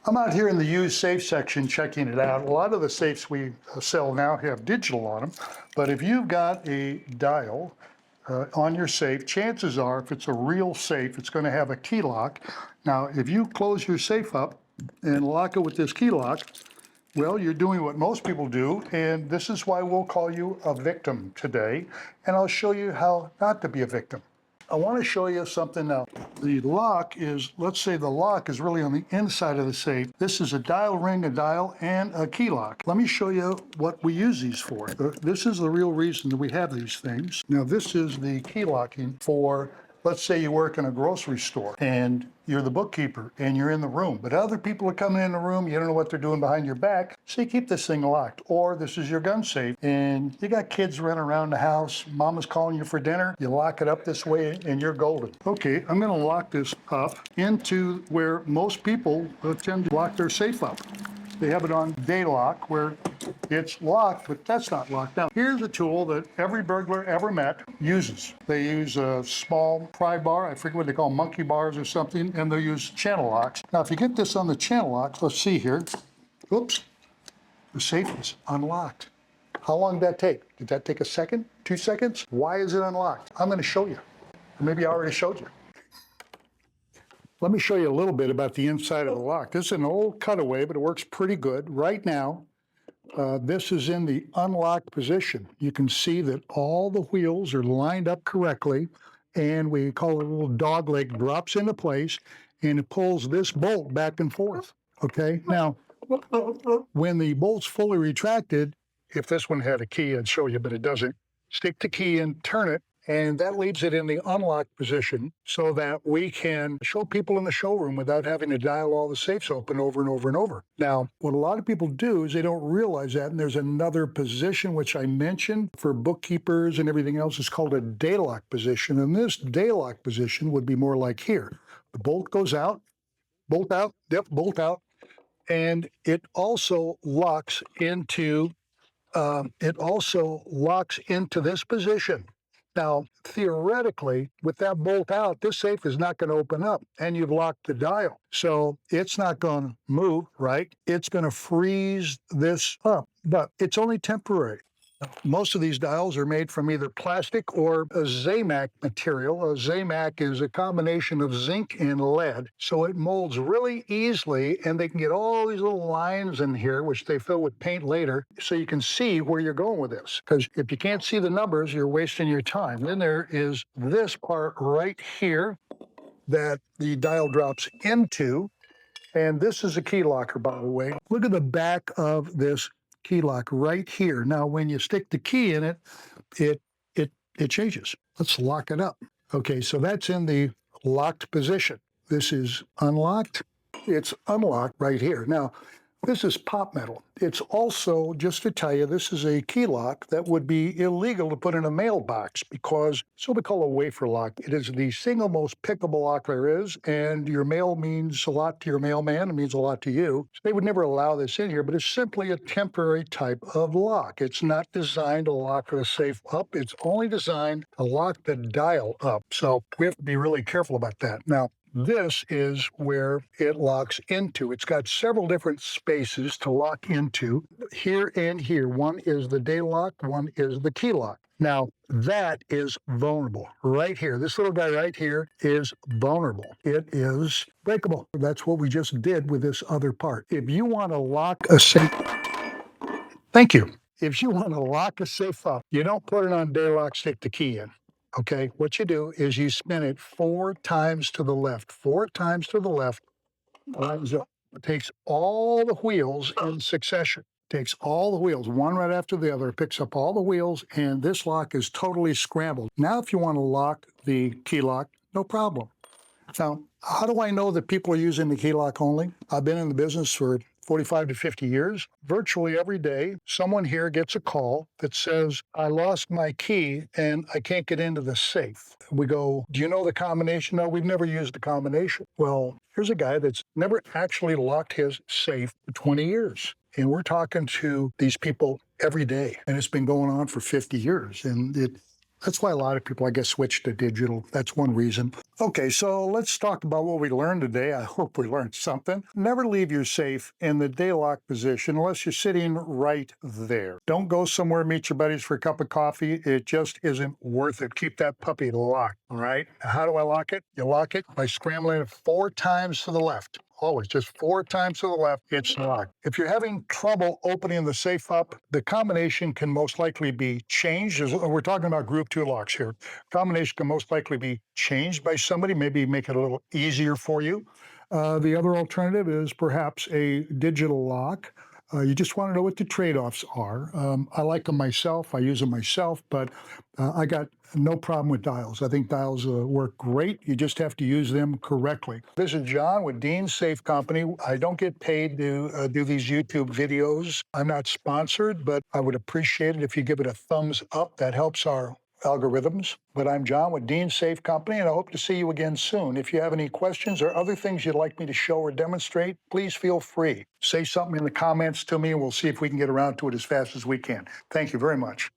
I'm out here in the used safe section checking it out. A lot of the safes we sell now have digital on them, but if you've got a dial on your safe, chances are if it's a real safe, it's going to have a key lock. Now, if you close your safe up and lock it with this key lock, well, you're doing what most people do, and this is why we'll call you a victim today, and I'll show you how not to be a victim. I want to show you something now. The lock is, let's say the lock is really on the inside of the safe. This is a dial ring, a dial, and a key lock. Let me show you what we use these for. This is the real reason that we have these things. Now, this is the key locking for, let's say you work in a grocery store and you're the bookkeeper and you're in the room, but other people are coming in the room, you don't know what they're doing behind your back, so you keep this thing locked. Or this is your gun safe and you got kids running around the house, mama's calling you for dinner, you lock it up this way and you're golden. Okay, I'm gonna lock this up into where most people tend to lock their safe up. They have it on day lock where it's locked, but that's not locked. Now, here's a tool that every burglar ever met uses. They use a small pry bar, I forget what they call monkey bars or something, and they use channel locks. Now, if you get this on the channel locks, let's see here. Oops, the safe is unlocked. How long did that take? Did that take a second, 2 seconds? Why is it unlocked? I'm gonna show you. Maybe I already showed you. Let me show you a little bit about the inside of the lock. This is an old cutaway, but it works pretty good. Right now, this is in the unlocked position. You can see that all the wheels are lined up correctly, and we call it a little dog leg drops into place, and it pulls this bolt back and forth. Okay, now, when the bolt's fully retracted, if this one had a key, I'd show you, but it doesn't. Stick the key in, turn it, and that leaves it in the unlocked position so that we can show people in the showroom without having to dial all the safes open over and over and over. Now, what a lot of people do is they don't realize that, and there's another position which I mentioned for bookkeepers and everything else. It's called a day lock position, and this day lock position would be more like here. The bolt goes out, bolt out, yep, bolt out, and it also locks into this position. Now, theoretically, with that bolt out, this safe is not going to open up, and you've locked the dial. So it's not going to move, right? It's going to freeze this up, but it's only temporary. Most of these dials are made from either plastic or a Zamac material. A Zamac is a combination of zinc and lead, so it molds really easily, and they can get all these little lines in here, which they fill with paint later, so you can see where you're going with this. Because if you can't see the numbers, you're wasting your time. Then there is this part right here that the dial drops into, and this is a key locker, by the way. Look at the back of this key lock right here. Now, when you stick the key in it, it changes. Let's lock it up. Okay, so that's in the locked position. This is unlocked. It's unlocked right here. Now, this is pop metal. It's also, just to tell you, this is a key lock that would be illegal to put in a mailbox because it's what we call a wafer lock. It is the single most pickable lock there is, and your mail means a lot to your mailman. It means a lot to you. So they would never allow this in here, but it's simply a temporary type of lock. It's not designed to lock the safe up. It's only designed to lock the dial up. So we have to be really careful about that. Now, this is where it locks into. It's got several different spaces to lock into, here and here. One is the day lock, one is the key lock. Now, that is vulnerable right here. This little guy right here is vulnerable. It is breakable. That's what we just did with this other part. If you want to lock a safe, thank you. If you want to lock a safe up, you don't put it on day lock, stick the key in. Okay, what you do is you spin it 4 times to the left. 4 times to the left lines up. It takes all the wheels in succession. Takes all the wheels, one right after the other, picks up all the wheels, and this lock is totally scrambled. Now, if you want to lock the key lock, no problem. Now, how do I know that people are using the key lock only? I've been in the business for 45 to 50 years. Virtually every day, someone here gets a call that says, I lost my key and I can't get into the safe. We go, do you know the combination? No, we've never used the combination. Well, here's a guy that's never actually locked his safe for 20 years. And we're talking to these people every day. And it's been going on for 50 years. And That's why a lot of people, I guess, switch to digital. That's one reason. Okay, so let's talk about what we learned today. I hope we learned something. Never leave your safe in the day lock position unless you're sitting right there. Don't go somewhere, meet your buddies for a cup of coffee. It just isn't worth it. Keep that puppy locked, all right? How do I lock it? You lock it by scrambling it 4 times to the left. Always just 4 times to the left, it's locked. If you're having trouble opening the safe up, the combination can most likely be changed. We're talking about group 2 locks here. Combination can most likely be changed by somebody, maybe make it a little easier for you. The other alternative is perhaps a digital lock. You just want to know what the trade-offs are. I like them myself. I use them myself, but I got no problem with dials. I think dials work great. You just have to use them correctly. This is John with Dean's Safe Company. I don't get paid to do these YouTube videos. I'm not sponsored, but I would appreciate it if you give it a thumbs up. That helps our algorithms. But I'm John with Dean's Safe Company, and I hope to see you again soon. If you have any questions or other things you'd like me to show or demonstrate, please feel free. Say something in the comments to me, and we'll see if we can get around to it as fast as we can. Thank you very much.